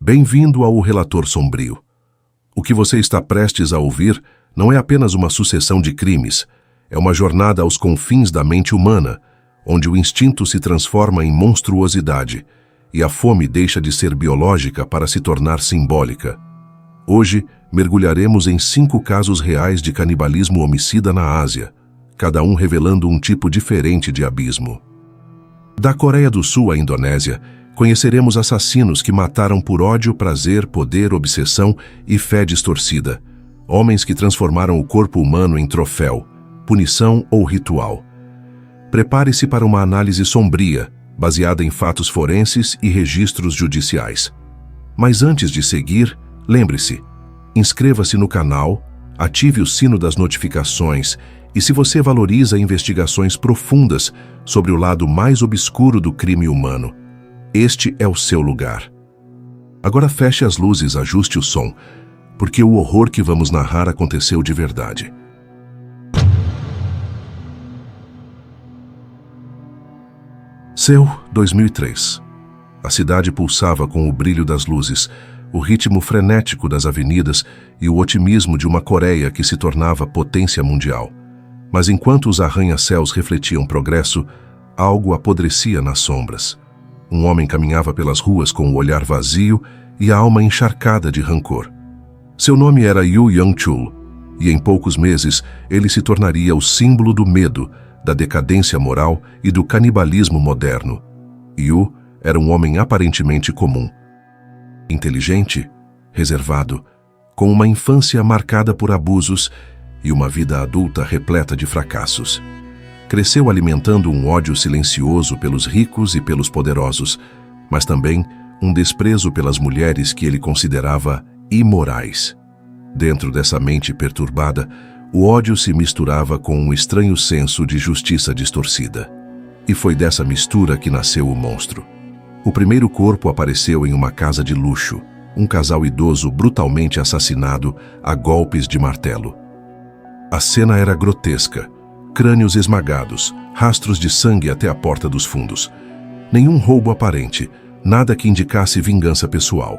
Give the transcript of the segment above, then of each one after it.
Bem-vindo ao Relator Sombrio. O que você está prestes a ouvir não é apenas uma sucessão de crimes, é uma jornada aos confins da mente humana, onde o instinto se transforma em monstruosidade e a fome deixa de ser biológica para se tornar simbólica. Hoje, mergulharemos em 5 casos reais de canibalismo homicida na Ásia, cada um revelando um tipo diferente de abismo. Da Coreia do Sul à Indonésia, conheceremos assassinos que mataram por ódio, prazer, poder, obsessão e fé distorcida. Homens que transformaram o corpo humano em troféu, punição ou ritual. Prepare-se para uma análise sombria, baseada em fatos forenses e registros judiciais. Mas antes de seguir, lembre-se, inscreva-se no canal, ative o sino das notificações e se você valoriza investigações profundas sobre o lado mais obscuro do crime humano, este é o seu lugar. Agora feche as luzes, ajuste o som, porque o horror que vamos narrar aconteceu de verdade. Seul, 2003. A cidade pulsava com o brilho das luzes, o ritmo frenético das avenidas e o otimismo de uma Coreia que se tornava potência mundial. Mas enquanto os arranha-céus refletiam progresso, algo apodrecia nas sombras. Um homem caminhava pelas ruas com o olhar vazio e a alma encharcada de rancor. Seu nome era Yoo Young-chul, e em poucos meses ele se tornaria o símbolo do medo, da decadência moral e do canibalismo moderno. Yoo era um homem aparentemente comum. Inteligente, reservado, com uma infância marcada por abusos e uma vida adulta repleta de fracassos. Cresceu alimentando um ódio silencioso pelos ricos e pelos poderosos, mas também um desprezo pelas mulheres que ele considerava imorais. Dentro dessa mente perturbada, o ódio se misturava com um estranho senso de justiça distorcida. E foi dessa mistura que nasceu o monstro. O primeiro corpo apareceu em uma casa de luxo, um casal idoso brutalmente assassinado a golpes de martelo. A cena era grotesca, crânios esmagados, rastros de sangue até a porta dos fundos. Nenhum roubo aparente, nada que indicasse vingança pessoal.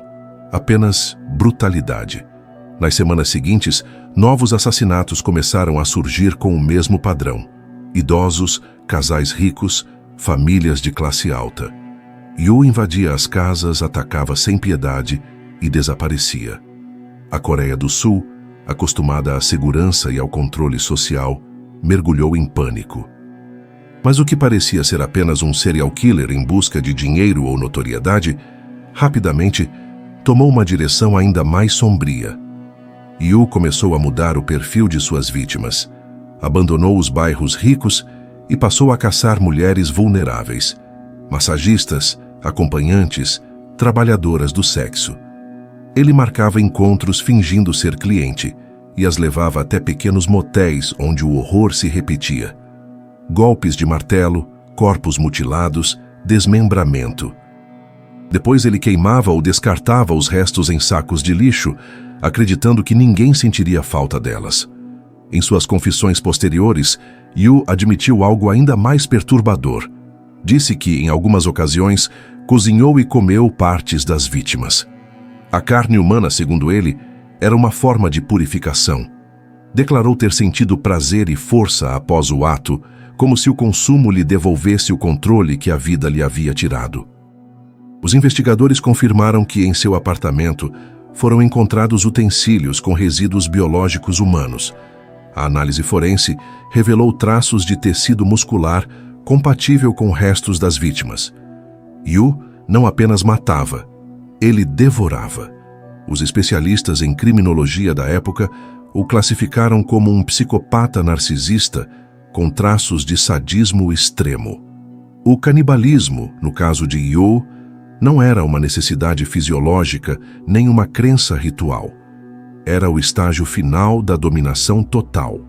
Apenas brutalidade. Nas semanas seguintes, novos assassinatos começaram a surgir com o mesmo padrão. Idosos, casais ricos, famílias de classe alta. Yoo invadia as casas, atacava sem piedade e desaparecia. A Coreia do Sul, acostumada à segurança e ao controle social, mergulhou em pânico. Mas o que parecia ser apenas um serial killer em busca de dinheiro ou notoriedade, rapidamente tomou uma direção ainda mais sombria. Yoo começou a mudar o perfil de suas vítimas, abandonou os bairros ricos e passou a caçar mulheres vulneráveis, massagistas, acompanhantes, trabalhadoras do sexo. Ele marcava encontros fingindo ser cliente e as levava até pequenos motéis onde o horror se repetia. Golpes de martelo, corpos mutilados, desmembramento. Depois ele queimava ou descartava os restos em sacos de lixo, acreditando que ninguém sentiria falta delas. Em suas confissões posteriores, Yoo admitiu algo ainda mais perturbador. Disse que, em algumas ocasiões, cozinhou e comeu partes das vítimas. A carne humana, segundo ele, era uma forma de purificação. Declarou ter sentido prazer e força após o ato, como se o consumo lhe devolvesse o controle que a vida lhe havia tirado. Os investigadores confirmaram que em seu apartamento foram encontrados utensílios com resíduos biológicos humanos. A análise forense revelou traços de tecido muscular compatível com restos das vítimas. Yoo não apenas matava, ele devorava. Os especialistas em criminologia da época o classificaram como um psicopata narcisista com traços de sadismo extremo. O canibalismo, no caso de Yoo, não era uma necessidade fisiológica nem uma crença ritual. Era o estágio final da dominação total.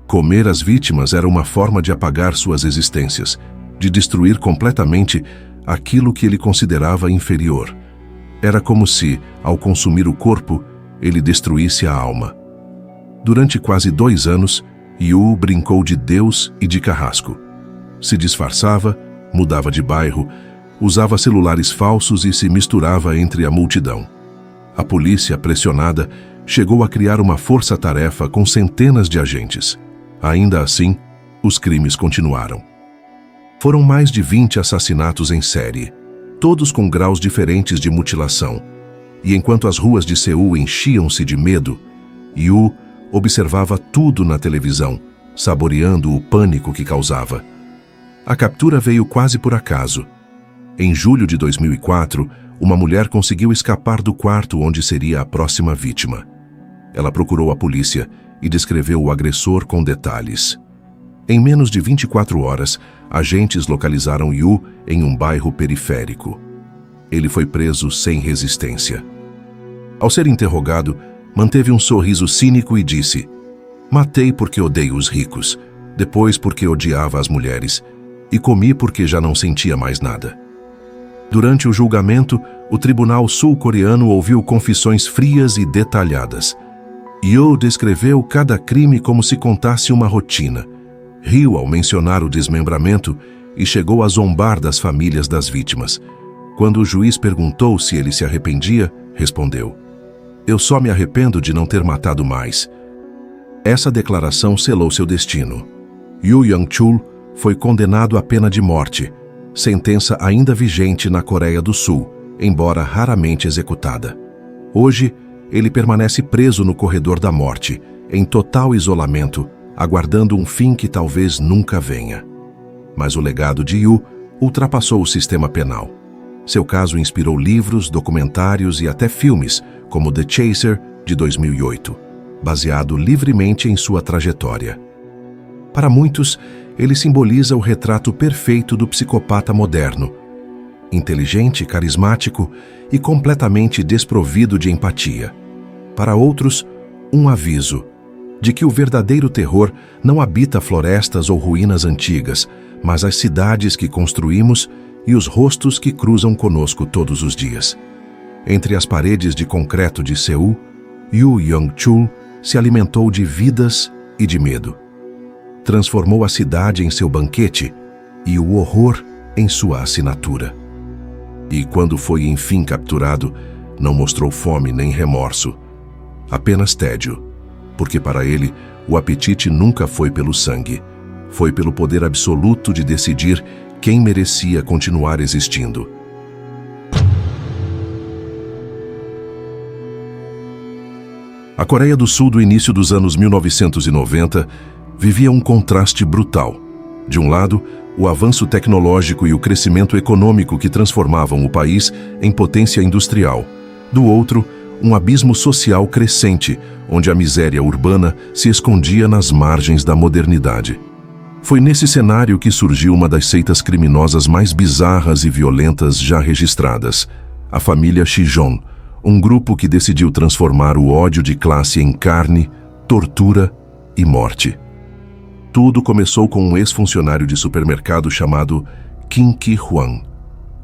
Comer as vítimas era uma forma de apagar suas existências, de destruir completamente aquilo que ele considerava inferior. Era como se, ao consumir o corpo, ele destruísse a alma. Durante quase 2 anos, Yoo brincou de Deus e de carrasco. Se disfarçava, mudava de bairro, usava celulares falsos e se misturava entre a multidão. A polícia, pressionada, chegou a criar uma força-tarefa com centenas de agentes. Ainda assim, os crimes continuaram. Foram mais de 20 assassinatos em série, todos com graus diferentes de mutilação. E enquanto as ruas de Seul enchiam-se de medo, Yu observava tudo na televisão, saboreando o pânico que causava. A captura veio quase por acaso. Em julho de 2004, uma mulher conseguiu escapar do quarto onde seria a próxima vítima. Ela procurou a polícia e descreveu o agressor com detalhes. Em menos de 24 horas, agentes localizaram Yu em um bairro periférico. Ele foi preso sem resistência. Ao ser interrogado, manteve um sorriso cínico e disse: "Matei porque odeio os ricos, depois porque odiava as mulheres, e comi porque já não sentia mais nada." Durante o julgamento, o tribunal sul-coreano ouviu confissões frias e detalhadas. Yu descreveu cada crime como se contasse uma rotina. Riu ao mencionar o desmembramento e chegou a zombar das famílias das vítimas. Quando o juiz perguntou se ele se arrependia, respondeu: "Eu só me arrependo de não ter matado mais." Essa declaração selou seu destino. Yu Yang-chul foi condenado à pena de morte, sentença ainda vigente na Coreia do Sul, embora raramente executada. Hoje, ele permanece preso no corredor da morte, em total isolamento, aguardando um fim que talvez nunca venha. Mas o legado de Yu ultrapassou o sistema penal. Seu caso inspirou livros, documentários e até filmes, como The Chaser, de 2008, baseado livremente em sua trajetória. Para muitos, ele simboliza o retrato perfeito do psicopata moderno. Inteligente, carismático e completamente desprovido de empatia. Para outros, um aviso de que o verdadeiro terror não habita florestas ou ruínas antigas, mas as cidades que construímos e os rostos que cruzam conosco todos os dias. Entre as paredes de concreto de Seul, Yu Yang-chul se alimentou de vidas e de medo. Transformou a cidade em seu banquete e o horror em sua assinatura. E quando foi enfim capturado, não mostrou fome nem remorso, apenas tédio, porque para ele o apetite nunca foi pelo sangue, foi pelo poder absoluto de decidir quem merecia continuar existindo. A Coreia do Sul do início dos anos 1990 vivia um contraste brutal. De um lado, o avanço tecnológico e o crescimento econômico que transformavam o país em potência industrial. Do outro, um abismo social crescente, onde a miséria urbana se escondia nas margens da modernidade. Foi nesse cenário que surgiu uma das seitas criminosas mais bizarras e violentas já registradas, a família Chijon, um grupo que decidiu transformar o ódio de classe em carne, tortura e morte. Tudo começou com um ex-funcionário de supermercado chamado Kim Ki-hwan.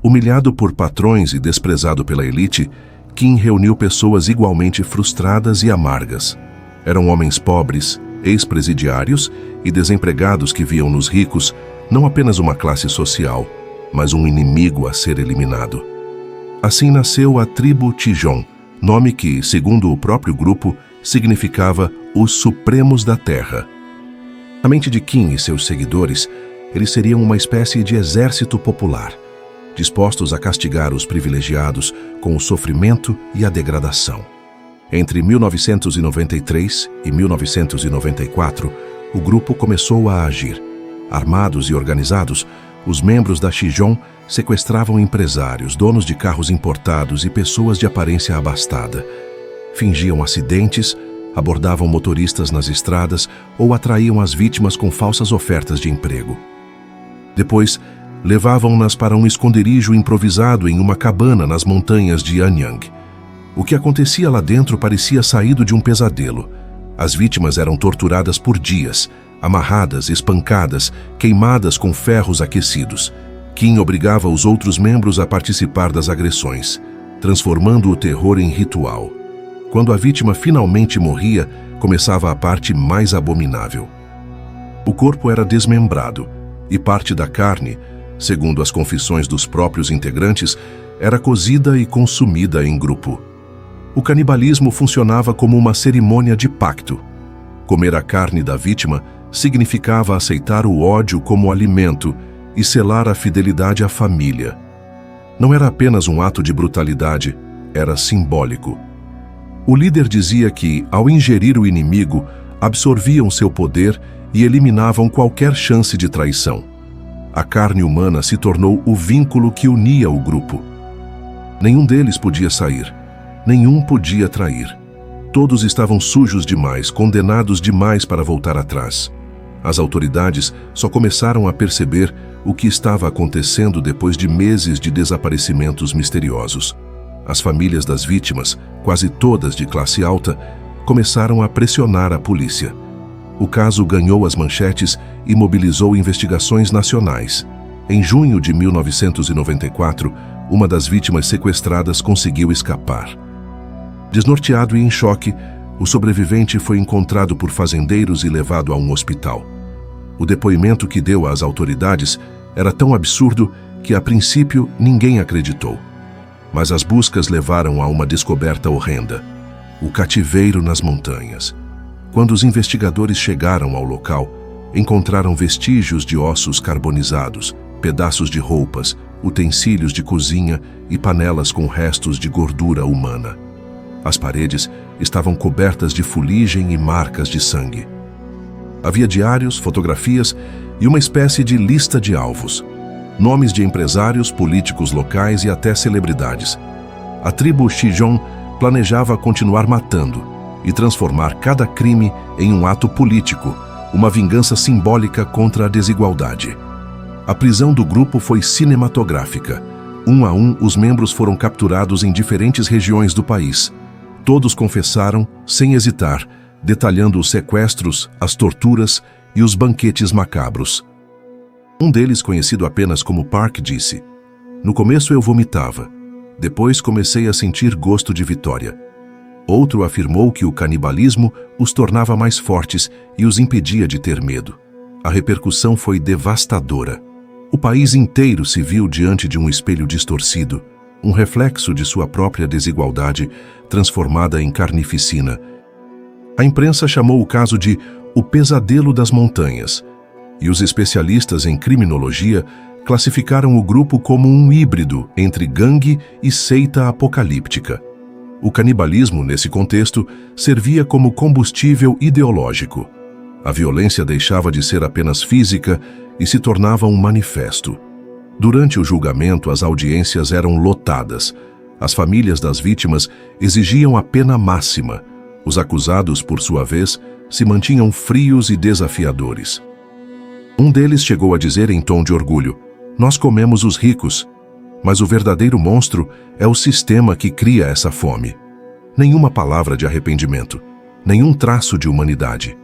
Humilhado por patrões e desprezado pela elite, Kim reuniu pessoas igualmente frustradas e amargas. Eram homens pobres, ex-presidiários e desempregados que viam nos ricos não apenas uma classe social, mas um inimigo a ser eliminado. Assim nasceu a tribo Chijon, nome que, segundo o próprio grupo, significava os Supremos da Terra. Na mente de Kim e seus seguidores, eles seriam uma espécie de exército popular, dispostos a castigar os privilegiados com o sofrimento e a degradação. Entre 1993 e 1994, o grupo começou a agir. Armados e organizados, os membros da Chijon sequestravam empresários, donos de carros importados e pessoas de aparência abastada. Fingiam acidentes, abordavam motoristas nas estradas ou atraíam as vítimas com falsas ofertas de emprego. Depois, levavam-nas para um esconderijo improvisado em uma cabana nas montanhas de Anyang. O que acontecia lá dentro parecia saído de um pesadelo. As vítimas eram torturadas por dias, amarradas, espancadas, queimadas com ferros aquecidos. Kim obrigava os outros membros a participar das agressões, transformando o terror em ritual. Quando a vítima finalmente morria, começava a parte mais abominável. O corpo era desmembrado e parte da carne, segundo as confissões dos próprios integrantes, era cozida e consumida em grupo. O canibalismo funcionava como uma cerimônia de pacto. Comer a carne da vítima significava aceitar o ódio como alimento e selar a fidelidade à família. Não era apenas um ato de brutalidade, era simbólico. O líder dizia que, ao ingerir o inimigo, absorviam seu poder e eliminavam qualquer chance de traição. A carne humana se tornou o vínculo que unia o grupo. Nenhum deles podia sair, nenhum podia trair. Todos estavam sujos demais, condenados demais para voltar atrás. As autoridades só começaram a perceber o que estava acontecendo depois de meses de desaparecimentos misteriosos. As famílias das vítimas, quase todas de classe alta, começaram a pressionar a polícia. O caso ganhou as manchetes e mobilizou investigações nacionais. Em junho de 1994, uma das vítimas sequestradas conseguiu escapar. Desnorteado e em choque, o sobrevivente foi encontrado por fazendeiros e levado a um hospital. O depoimento que deu às autoridades era tão absurdo que, a princípio, ninguém acreditou. Mas as buscas levaram a uma descoberta horrenda: o cativeiro nas montanhas. Quando os investigadores chegaram ao local, encontraram vestígios de ossos carbonizados, pedaços de roupas, utensílios de cozinha e panelas com restos de gordura humana. As paredes estavam cobertas de fuligem e marcas de sangue. Havia diários, fotografias e uma espécie de lista de alvos. Nomes de empresários, políticos locais e até celebridades. A tribo Xijon planejava continuar matando e transformar cada crime em um ato político, uma vingança simbólica contra a desigualdade. A prisão do grupo foi cinematográfica. Um a um, os membros foram capturados em diferentes regiões do país. Todos confessaram, sem hesitar, detalhando os sequestros, as torturas e os banquetes macabros. Um deles, conhecido apenas como Park, disse: "No começo eu vomitava. Depois comecei a sentir gosto de vitória." Outro afirmou que o canibalismo os tornava mais fortes e os impedia de ter medo. A repercussão foi devastadora. O país inteiro se viu diante de um espelho distorcido, um reflexo de sua própria desigualdade transformada em carnificina. A imprensa chamou o caso de "o pesadelo das montanhas", e os especialistas em criminologia classificaram o grupo como um híbrido entre gangue e seita apocalíptica. O canibalismo, nesse contexto, servia como combustível ideológico. A violência deixava de ser apenas física e se tornava um manifesto. Durante o julgamento, as audiências eram lotadas. As famílias das vítimas exigiam a pena máxima. Os acusados, por sua vez, se mantinham frios e desafiadores. Um deles chegou a dizer em tom de orgulho: "Nós comemos os ricos, mas o verdadeiro monstro é o sistema que cria essa fome." Nenhuma palavra de arrependimento, nenhum traço de humanidade.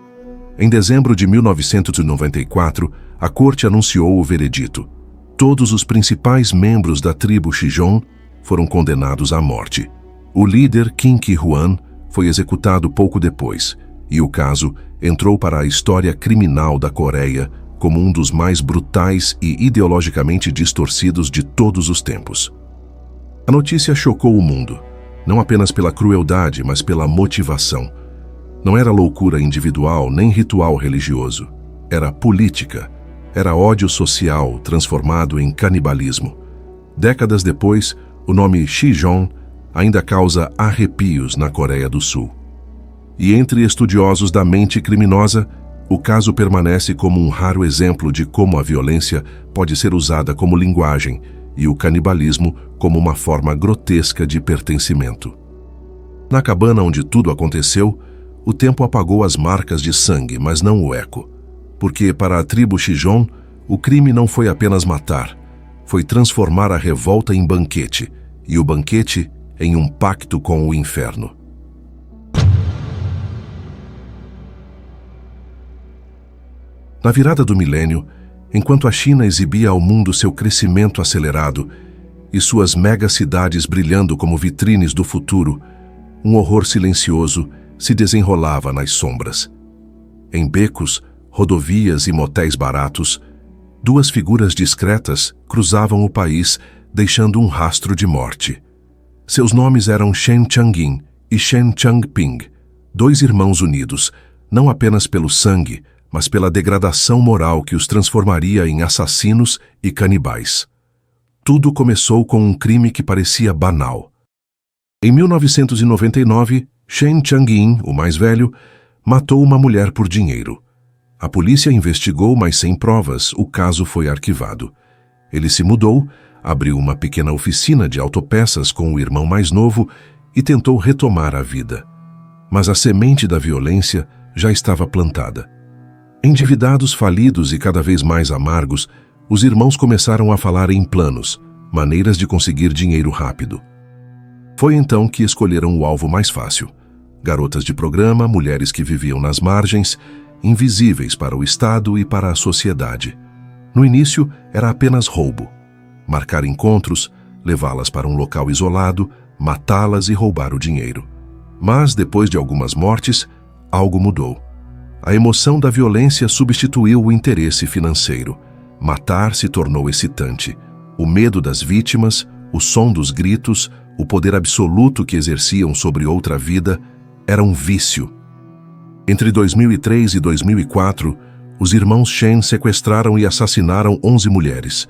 Em dezembro de 1994, a corte anunciou o veredito. Todos os principais membros da tribo Xijon foram condenados à morte. O líder Kim Ki-hwan foi executado pouco depois, e o caso entrou para a história criminal da Coreia como um dos mais brutais e ideologicamente distorcidos de todos os tempos. A notícia chocou o mundo, não apenas pela crueldade, mas pela motivação. Não era loucura individual nem ritual religioso. Era política. Era ódio social transformado em canibalismo. Décadas depois, o nome Xijon ainda causa arrepios na Coreia do Sul. E entre estudiosos da mente criminosa, o caso permanece como um raro exemplo de como a violência pode ser usada como linguagem e o canibalismo como uma forma grotesca de pertencimento. Na cabana onde tudo aconteceu, o tempo apagou as marcas de sangue, mas não o eco. Porque para a tribo Xijon, o crime não foi apenas matar, foi transformar a revolta em banquete, e o banquete em um pacto com o inferno. Na virada do milênio, enquanto a China exibia ao mundo seu crescimento acelerado e suas megacidades brilhando como vitrines do futuro, um horror silencioso se desenrolava nas sombras. Em becos, rodovias e motéis baratos, duas figuras discretas cruzavam o país, deixando um rastro de morte. Seus nomes eram Shen Changyin e Shen Changping, dois irmãos unidos, não apenas pelo sangue, mas pela degradação moral que os transformaria em assassinos e canibais. Tudo começou com um crime que parecia banal. Em 1999, Shen Changyin, o mais velho, matou uma mulher por dinheiro. A polícia investigou, mas sem provas, o caso foi arquivado. Ele se mudou, abriu uma pequena oficina de autopeças com o irmão mais novo e tentou retomar a vida. Mas a semente da violência já estava plantada. Endividados, falidos e cada vez mais amargos, os irmãos começaram a falar em planos, maneiras de conseguir dinheiro rápido. Foi então que escolheram o alvo mais fácil. Garotas de programa, mulheres que viviam nas margens, invisíveis para o Estado e para a sociedade. No início, era apenas roubo. Marcar encontros, levá-las para um local isolado, matá-las e roubar o dinheiro. Mas, depois de algumas mortes, algo mudou. A emoção da violência substituiu o interesse financeiro. Matar se tornou excitante. O medo das vítimas, o som dos gritos, o poder absoluto que exerciam sobre outra vida, era um vício. Entre 2003 e 2004, os irmãos Shen sequestraram e assassinaram 11 mulheres.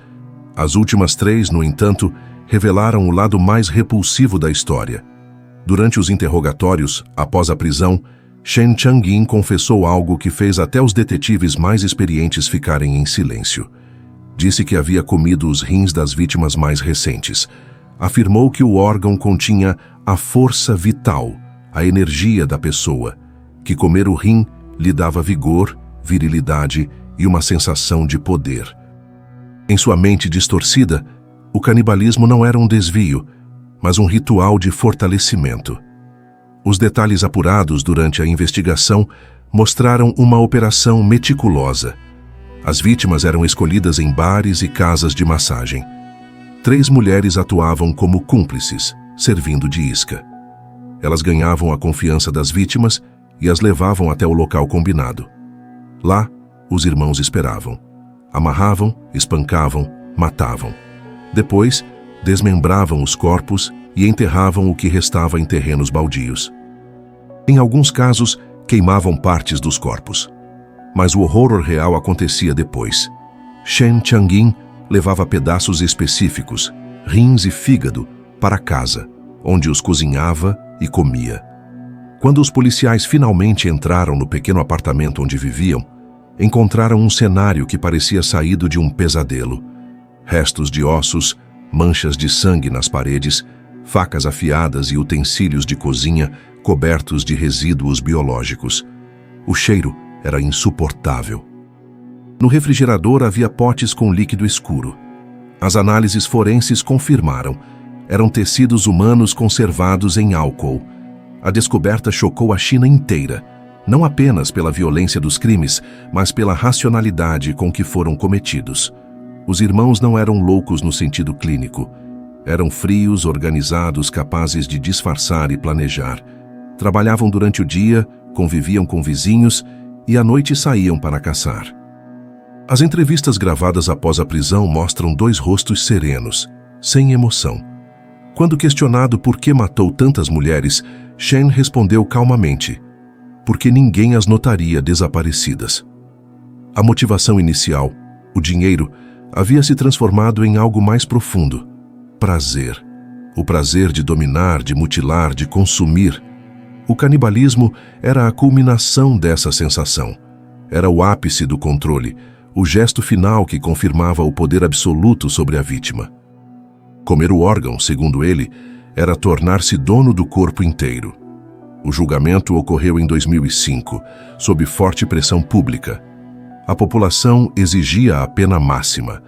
As últimas 3, no entanto, revelaram o lado mais repulsivo da história. Durante os interrogatórios, após a prisão, Shen Changyin confessou algo que fez até os detetives mais experientes ficarem em silêncio. Disse que havia comido os rins das vítimas mais recentes. Afirmou que o órgão continha a força vital, a energia da pessoa, que comer o rim lhe dava vigor, virilidade e uma sensação de poder. Em sua mente distorcida, o canibalismo não era um desvio, mas um ritual de fortalecimento. Os detalhes apurados durante a investigação mostraram uma operação meticulosa. As vítimas eram escolhidas em bares e casas de massagem. 3 mulheres atuavam como cúmplices, servindo de isca. Elas ganhavam a confiança das vítimas e as levavam até o local combinado. Lá, os irmãos esperavam. Amarravam, espancavam, matavam. Depois, desmembravam os corpos e enterravam o que restava em terrenos baldios. Em alguns casos, queimavam partes dos corpos. Mas o horror real acontecia depois. Shen Changyin levava pedaços específicos, rins e fígado, para casa, onde os cozinhava e comia. Quando os policiais finalmente entraram no pequeno apartamento onde viviam, encontraram um cenário que parecia saído de um pesadelo. Restos de ossos, manchas de sangue nas paredes, facas afiadas e utensílios de cozinha cobertos de resíduos biológicos. O cheiro era insuportável. No refrigerador havia potes com líquido escuro. As análises forenses confirmaram. Eram tecidos humanos conservados em álcool. A descoberta chocou a China inteira, não apenas pela violência dos crimes, mas pela racionalidade com que foram cometidos. Os irmãos não eram loucos no sentido clínico. Eram frios, organizados, capazes de disfarçar e planejar. Trabalhavam durante o dia, conviviam com vizinhos e à noite saíam para caçar. As entrevistas gravadas após a prisão mostram 2 rostos serenos, sem emoção. Quando questionado por que matou tantas mulheres, Shen respondeu calmamente: porque ninguém as notaria desaparecidas. A motivação inicial, o dinheiro, havia se transformado em algo mais profundo: prazer. O prazer de dominar, de mutilar, de consumir. O canibalismo era a culminação dessa sensação. Era o ápice do controle, o gesto final que confirmava o poder absoluto sobre a vítima. Comer o órgão, segundo ele, era tornar-se dono do corpo inteiro. O julgamento ocorreu em 2005, sob forte pressão pública. A população exigia a pena máxima.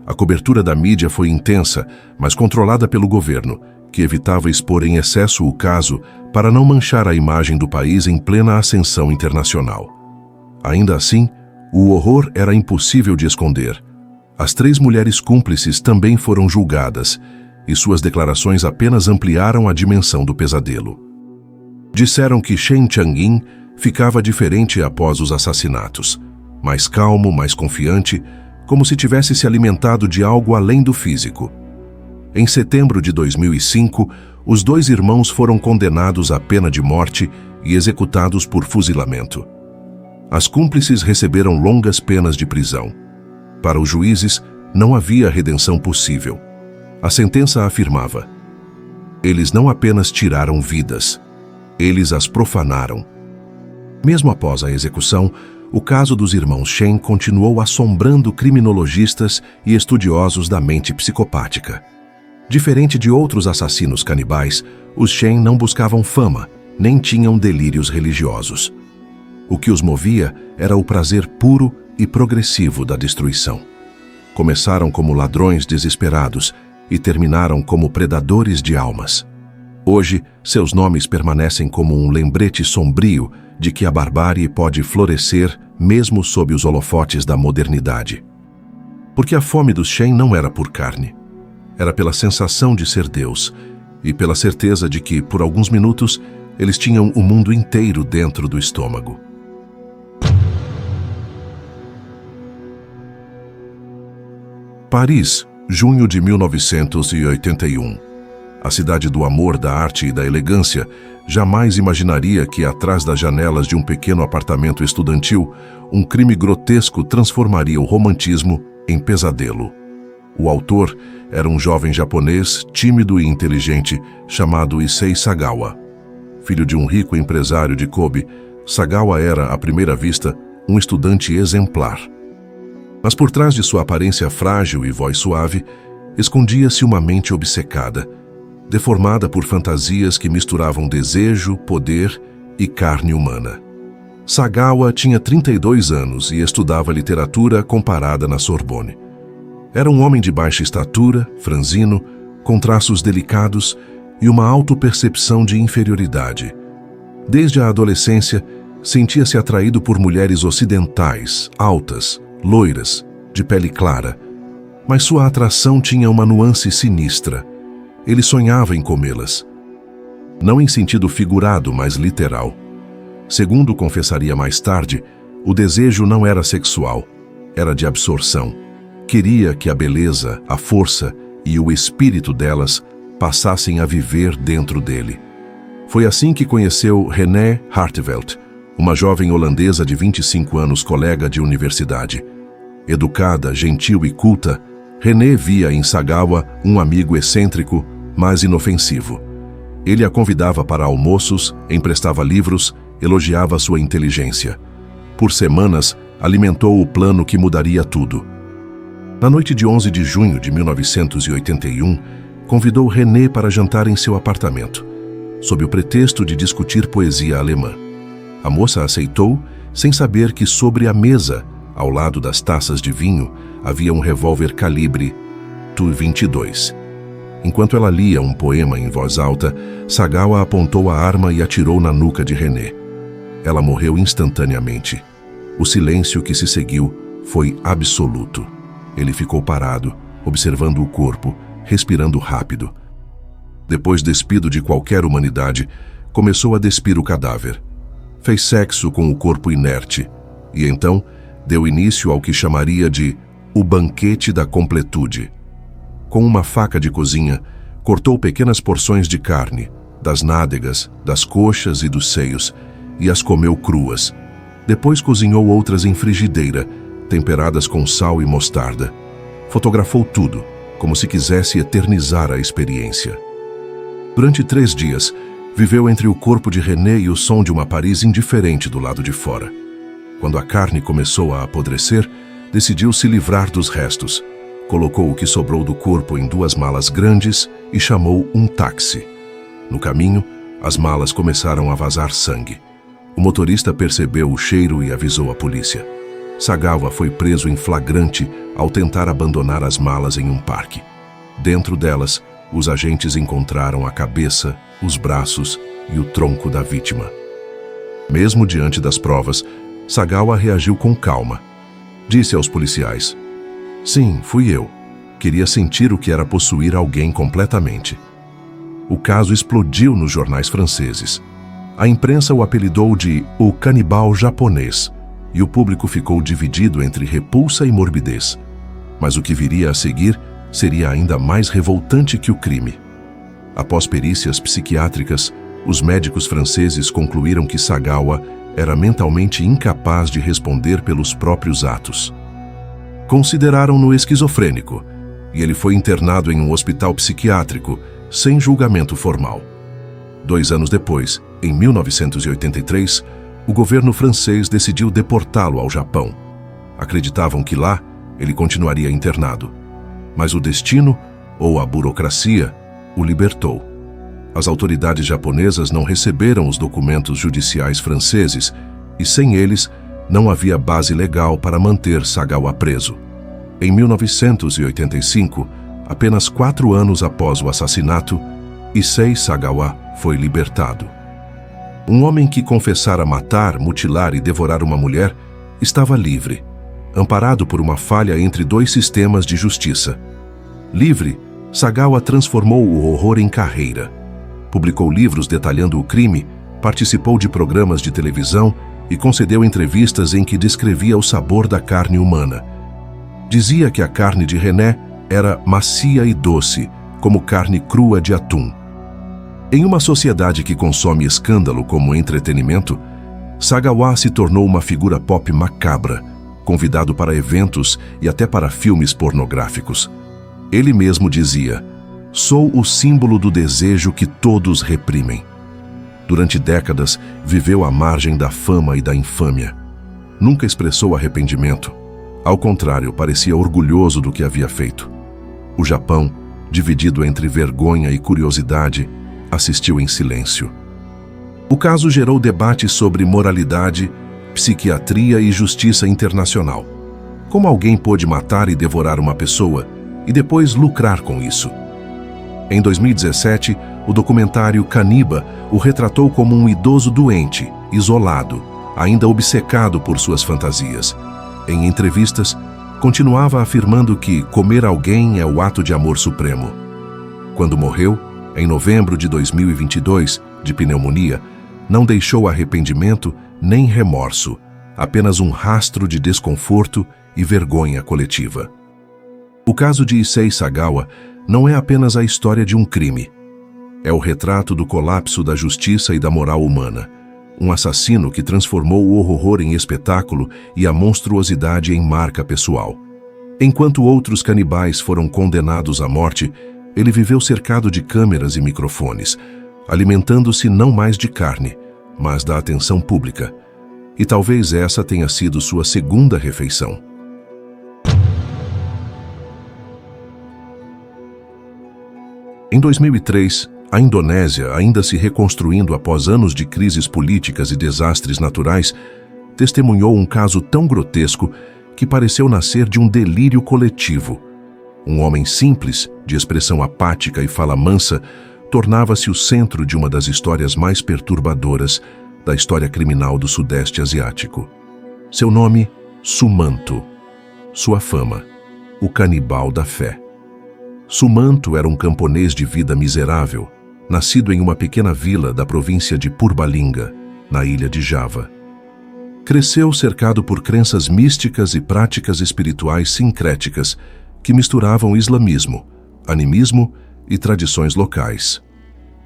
A cobertura da mídia foi intensa, mas controlada pelo governo, que evitava expor em excesso o caso para não manchar a imagem do país em plena ascensão internacional. Ainda assim, o horror era impossível de esconder. As 3 mulheres cúmplices também foram julgadas, e suas declarações apenas ampliaram a dimensão do pesadelo. Disseram que Shen Changyin ficava diferente após os assassinatos. Mais calmo, mais confiante, como se tivesse se alimentado de algo além do físico. Em setembro de 2005, os 2 irmãos foram condenados à pena de morte e executados por fuzilamento. As cúmplices receberam longas penas de prisão. Para os juízes, não havia redenção possível. A sentença afirmava: eles não apenas tiraram vidas, eles as profanaram. Mesmo após a execução, o caso dos irmãos Shen continuou assombrando criminologistas e estudiosos da mente psicopática. Diferente de outros assassinos canibais, os Shen não buscavam fama, nem tinham delírios religiosos. O que os movia era o prazer puro e progressivo da destruição. Começaram como ladrões desesperados e terminaram como predadores de almas. Hoje, seus nomes permanecem como um lembrete sombrio de que a barbárie pode florescer mesmo sob os holofotes da modernidade. Porque a fome dos Shen não era por carne. Era pela sensação de ser Deus e pela certeza de que, por alguns minutos, eles tinham o mundo inteiro dentro do estômago. Paris, junho de 1981. A cidade do amor, da arte e da elegância jamais imaginaria que, atrás das janelas de um pequeno apartamento estudantil, um crime grotesco transformaria o romantismo em pesadelo. O autor era um jovem japonês, tímido e inteligente, chamado Issei Sagawa. Filho de um rico empresário de Kobe, Sagawa era, à primeira vista, um estudante exemplar. Mas por trás de sua aparência frágil e voz suave, escondia-se uma mente obcecada, deformada por fantasias que misturavam desejo, poder e carne humana. Sagawa tinha 32 anos e estudava literatura comparada na Sorbonne. Era um homem de baixa estatura, franzino, com traços delicados e uma autopercepção de inferioridade. Desde a adolescência, sentia-se atraído por mulheres ocidentais, altas, loiras, de pele clara. Mas sua atração tinha uma nuance sinistra. Ele sonhava em comê-las. Não em sentido figurado, mas literal. Segundo confessaria mais tarde, o desejo não era sexual, era de absorção. Queria que a beleza, a força e o espírito delas passassem a viver dentro dele. Foi assim que conheceu René Hartevelt, uma jovem holandesa de 25 anos, colega de universidade. Educada, gentil e culta, René via em Sagawa um amigo excêntrico, mas inofensivo. Ele a convidava para almoços, emprestava livros, elogiava sua inteligência. Por semanas, alimentou o plano que mudaria tudo. Na noite de 11 de junho de 1981, convidou René para jantar em seu apartamento, sob o pretexto de discutir poesia alemã. A moça aceitou, sem saber que sobre a mesa, ao lado das taças de vinho, havia um revólver calibre .22. Enquanto ela lia um poema em voz alta, Sagawa apontou a arma e atirou na nuca de René. Ela morreu instantaneamente. O silêncio que se seguiu foi absoluto. Ele ficou parado, observando o corpo, respirando rápido. Depois, despido de qualquer humanidade, começou a despir o cadáver. Fez sexo com o corpo inerte e então deu início ao que chamaria de o banquete da completude. Com uma faca de cozinha, cortou pequenas porções de carne, das nádegas, das coxas e dos seios, e as comeu cruas. Depois cozinhou outras em frigideira, temperadas com sal e mostarda. Fotografou tudo, como se quisesse eternizar a experiência. Durante 3 dias, viveu entre o corpo de René e o som de uma Paris indiferente do lado de fora. Quando a carne começou a apodrecer, decidiu se livrar dos restos. Colocou o que sobrou do corpo em 2 malas grandes e chamou um táxi. No caminho, as malas começaram a vazar sangue. O motorista percebeu o cheiro e avisou a polícia. Sagawa foi preso em flagrante ao tentar abandonar as malas em um parque. Dentro delas, os agentes encontraram a cabeça, os braços e o tronco da vítima. Mesmo diante das provas, Sagawa reagiu com calma. Disse aos policiais: "Sim, fui eu. Queria sentir o que era possuir alguém completamente." O caso explodiu nos jornais franceses. A imprensa o apelidou de o canibal japonês, e o público ficou dividido entre repulsa e morbidez. Mas o que viria a seguir seria ainda mais revoltante que o crime. Após perícias psiquiátricas, os médicos franceses concluíram que Sagawa era mentalmente incapaz de responder pelos próprios atos. Consideraram-no esquizofrênico, e ele foi internado em um hospital psiquiátrico, sem julgamento formal. 2 anos depois, em 1983, o governo francês decidiu deportá-lo ao Japão. Acreditavam que lá ele continuaria internado. Mas o destino, ou a burocracia, o libertou. As autoridades japonesas não receberam os documentos judiciais franceses e, sem eles, não havia base legal para manter Sagawa preso. Em 1985, apenas 4 anos após o assassinato, Issei Sagawa foi libertado. Um homem que confessara matar, mutilar e devorar uma mulher estava livre, amparado por uma falha entre 2 sistemas de justiça. Livre, Sagawa transformou o horror em carreira. Publicou livros detalhando o crime, participou de programas de televisão e concedeu entrevistas em que descrevia o sabor da carne humana. Dizia que a carne de René era macia e doce, como carne crua de atum. Em uma sociedade que consome escândalo como entretenimento, Sagawa se tornou uma figura pop macabra, convidado para eventos e até para filmes pornográficos. Ele mesmo dizia: "Sou o símbolo do desejo que todos reprimem." Durante décadas, viveu à margem da fama e da infâmia. Nunca expressou arrependimento. Ao contrário, parecia orgulhoso do que havia feito. O Japão, dividido entre vergonha e curiosidade, assistiu em silêncio. O caso gerou debates sobre moralidade, psiquiatria e justiça internacional. Como alguém pôde matar e devorar uma pessoa e depois lucrar com isso? Em 2017, o documentário Caniba o retratou como um idoso doente, isolado, ainda obcecado por suas fantasias. Em entrevistas, continuava afirmando que comer alguém é o ato de amor supremo. Quando morreu, em novembro de 2022, de pneumonia, não deixou arrependimento nem remorso, apenas um rastro de desconforto e vergonha coletiva. O caso de Issei Sagawa não é apenas a história de um crime. É o retrato do colapso da justiça e da moral humana. Um assassino que transformou o horror em espetáculo e a monstruosidade em marca pessoal. Enquanto outros canibais foram condenados à morte, ele viveu cercado de câmeras e microfones, alimentando-se não mais de carne, mas da atenção pública. E talvez essa tenha sido sua segunda refeição. Em 2003, a Indonésia, ainda se reconstruindo após anos de crises políticas e desastres naturais, testemunhou um caso tão grotesco que pareceu nascer de um delírio coletivo. Um homem simples, de expressão apática e fala mansa, tornava-se o centro de uma das histórias mais perturbadoras da história criminal do Sudeste Asiático. Seu nome, Sumanto. Sua fama, o canibal da fé. Sumanto era um camponês de vida miserável, nascido em uma pequena vila da província de Purbalingga, na ilha de Java. Cresceu cercado por crenças místicas e práticas espirituais sincréticas que misturavam islamismo, animismo e tradições locais.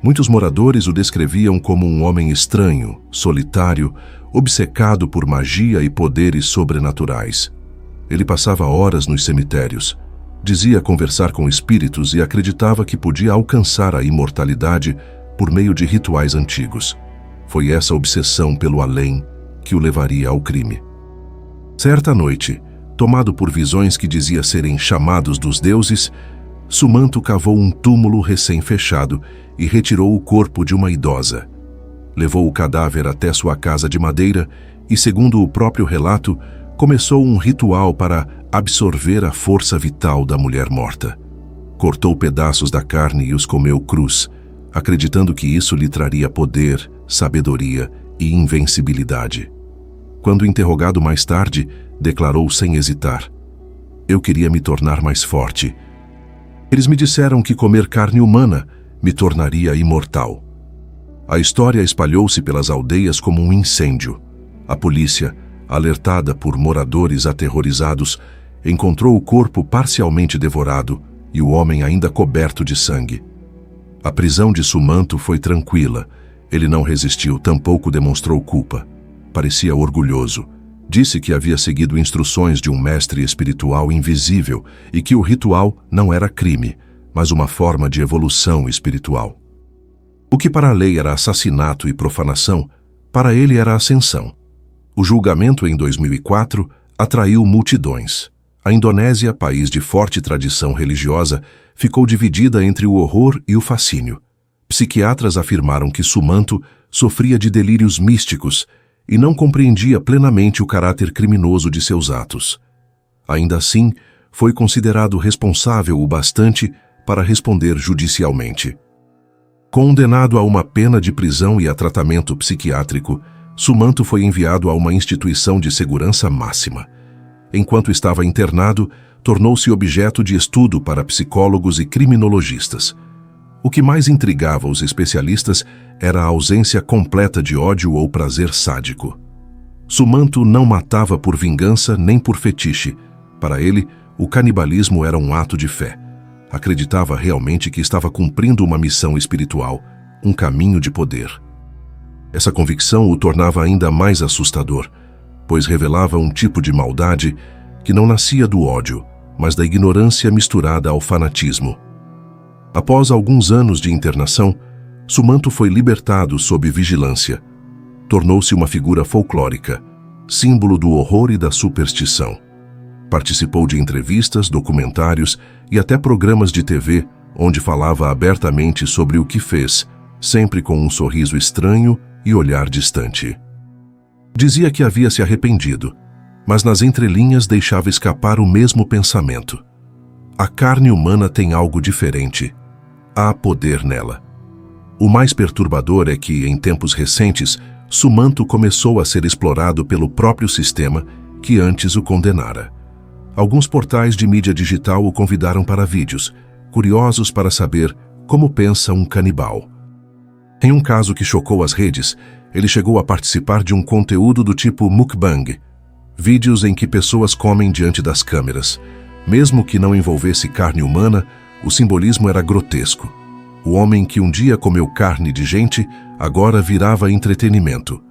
Muitos moradores o descreviam como um homem estranho, solitário, obcecado por magia e poderes sobrenaturais. Ele passava horas nos cemitérios, dizia conversar com espíritos e acreditava que podia alcançar a imortalidade por meio de rituais antigos. Foi essa obsessão pelo além que o levaria ao crime. Certa noite, tomado por visões que dizia serem chamados dos deuses, Sumanto cavou um túmulo recém-fechado e retirou o corpo de uma idosa. Levou o cadáver até sua casa de madeira e, segundo o próprio relato, começou um ritual para absorver a força vital da mulher morta. Cortou pedaços da carne e os comeu crus, acreditando que isso lhe traria poder, sabedoria e invencibilidade. Quando interrogado mais tarde, declarou sem hesitar: "Eu queria me tornar mais forte. Eles me disseram que comer carne humana me tornaria imortal." A história espalhou-se pelas aldeias como um incêndio. A polícia, alertada por moradores aterrorizados, encontrou o corpo parcialmente devorado e o homem ainda coberto de sangue. A prisão de Sumanto foi tranquila. Ele não resistiu, tampouco demonstrou culpa. Parecia orgulhoso. Disse que havia seguido instruções de um mestre espiritual invisível e que o ritual não era crime, mas uma forma de evolução espiritual. O que para a lei era assassinato e profanação, para ele era ascensão. O julgamento em 2004 atraiu multidões. A Indonésia, país de forte tradição religiosa, ficou dividida entre o horror e o fascínio. Psiquiatras afirmaram que Sumanto sofria de delírios místicos e não compreendia plenamente o caráter criminoso de seus atos. Ainda assim, foi considerado responsável o bastante para responder judicialmente. Condenado a uma pena de prisão e a tratamento psiquiátrico, Sumanto foi enviado a uma instituição de segurança máxima. Enquanto estava internado, tornou-se objeto de estudo para psicólogos e criminologistas. O que mais intrigava os especialistas era a ausência completa de ódio ou prazer sádico. Sumanto não matava por vingança nem por fetiche. Para ele, o canibalismo era um ato de fé. Acreditava realmente que estava cumprindo uma missão espiritual, um caminho de poder. Essa convicção o tornava ainda mais assustador, pois revelava um tipo de maldade que não nascia do ódio, mas da ignorância misturada ao fanatismo. Após alguns anos de internação, Sumanto foi libertado sob vigilância. Tornou-se uma figura folclórica, símbolo do horror e da superstição. Participou de entrevistas, documentários e até programas de TV, onde falava abertamente sobre o que fez, sempre com um sorriso estranho e olhar distante. Dizia que havia se arrependido, mas nas entrelinhas deixava escapar o mesmo pensamento. A carne humana tem algo diferente. Há poder nela. O mais perturbador é que, em tempos recentes, Sumanto começou a ser explorado pelo próprio sistema que antes o condenara. Alguns portais de mídia digital o convidaram para vídeos, curiosos para saber como pensa um canibal. Em um caso que chocou as redes, ele chegou a participar de um conteúdo do tipo mukbang, vídeos em que pessoas comem diante das câmeras. Mesmo que não envolvesse carne humana, o simbolismo era grotesco. O homem que um dia comeu carne de gente, agora virava entretenimento.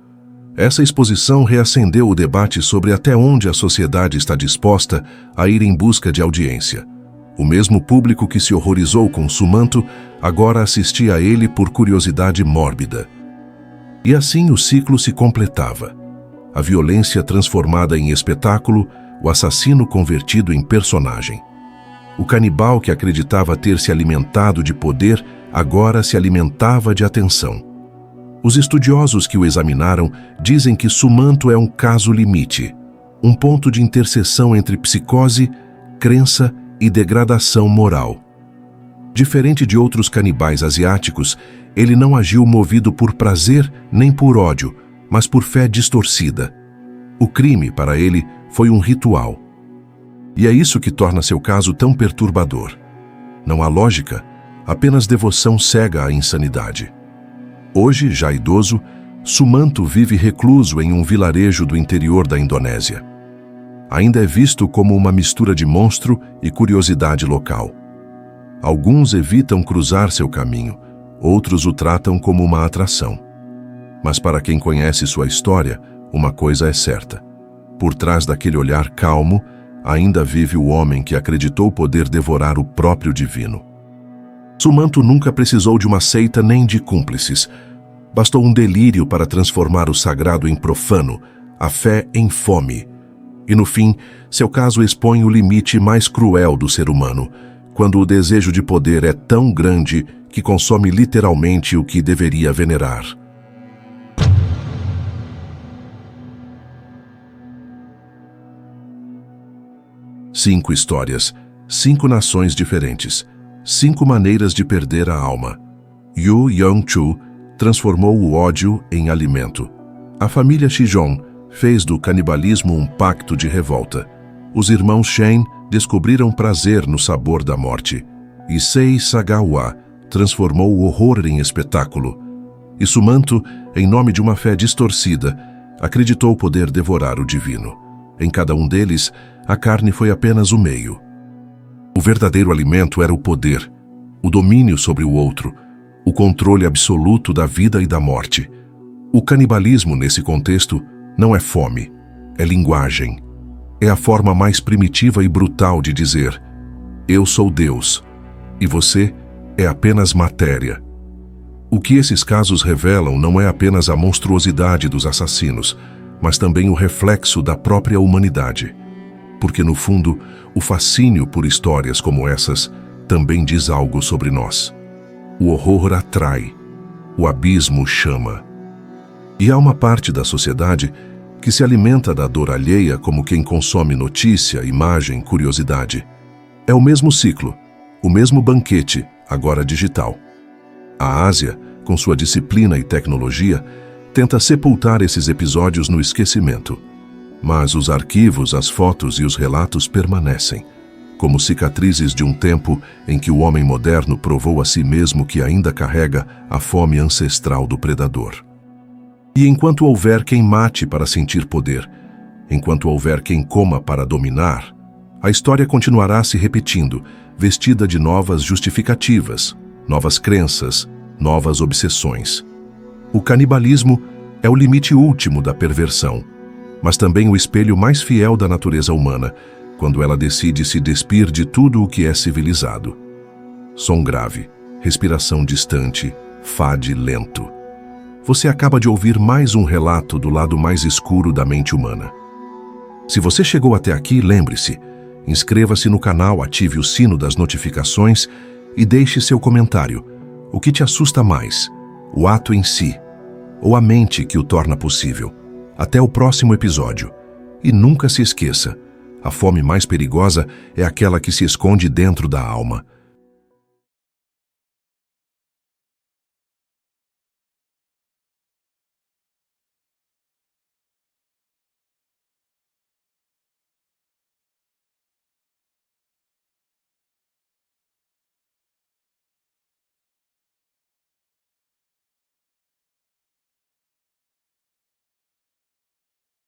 Essa exposição reacendeu o debate sobre até onde a sociedade está disposta a ir em busca de audiência. O mesmo público que se horrorizou com Sumanto agora assistia a ele por curiosidade mórbida. E assim o ciclo se completava. A violência transformada em espetáculo, o assassino convertido em personagem. O canibal que acreditava ter se alimentado de poder, agora se alimentava de atenção. Os estudiosos que o examinaram dizem que Sumanto é um caso limite, um ponto de interseção entre psicose, crença e degradação moral. Diferente de outros canibais asiáticos, ele não agiu movido por prazer nem por ódio, mas por fé distorcida. O crime, para ele, foi um ritual. E é isso que torna seu caso tão perturbador. Não há lógica, apenas devoção cega à insanidade. Hoje, já idoso, Sumanto vive recluso em um vilarejo do interior da Indonésia. Ainda é visto como uma mistura de monstro e curiosidade local. Alguns evitam cruzar seu caminho, outros o tratam como uma atração. Mas para quem conhece sua história, uma coisa é certa. Por trás daquele olhar calmo, ainda vive o homem que acreditou poder devorar o próprio divino. Sumanto nunca precisou de uma seita nem de cúmplices. Bastou um delírio para transformar o sagrado em profano, a fé em fome. E no fim, seu caso expõe o limite mais cruel do ser humano, quando o desejo de poder é tão grande que consome literalmente o que deveria venerar. Cinco histórias, 5 nações diferentes, 5 maneiras de perder a alma. Yu Yong-chu transformou o ódio em alimento. A família Shijong fez do canibalismo um pacto de revolta. Os irmãos Shen descobriram prazer no sabor da morte. Issei Sagawa transformou o horror em espetáculo. E Sumanto, em nome de uma fé distorcida, acreditou poder devorar o divino. Em cada um deles, a carne foi apenas o meio. O verdadeiro alimento era o poder, o domínio sobre o outro, o controle absoluto da vida e da morte. O canibalismo, nesse contexto, não é fome, é linguagem. É a forma mais primitiva e brutal de dizer: eu sou Deus, e você é apenas matéria. O que esses casos revelam não é apenas a monstruosidade dos assassinos, mas também o reflexo da própria humanidade. Porque, no fundo, o fascínio por histórias como essas também diz algo sobre nós. O horror atrai, o abismo chama. E há uma parte da sociedade que se alimenta da dor alheia como quem consome notícia, imagem, curiosidade. É o mesmo ciclo, o mesmo banquete, agora digital. A Ásia, com sua disciplina e tecnologia, tenta sepultar esses episódios no esquecimento. Mas os arquivos, as fotos e os relatos permanecem, como cicatrizes de um tempo em que o homem moderno provou a si mesmo que ainda carrega a fome ancestral do predador. E enquanto houver quem mate para sentir poder, enquanto houver quem coma para dominar, a história continuará se repetindo, vestida de novas justificativas, novas crenças, novas obsessões. O canibalismo é o limite último da perversão, mas também o espelho mais fiel da natureza humana, quando ela decide se despir de tudo o que é civilizado. Som grave, respiração distante, fade lento. Você acaba de ouvir mais um relato do lado mais escuro da mente humana. Se você chegou até aqui, lembre-se, inscreva-se no canal, ative o sino das notificações e deixe seu comentário. O que te assusta mais? O ato em si ou a mente que o torna possível? Até o próximo episódio. E nunca se esqueça, a fome mais perigosa é aquela que se esconde dentro da alma.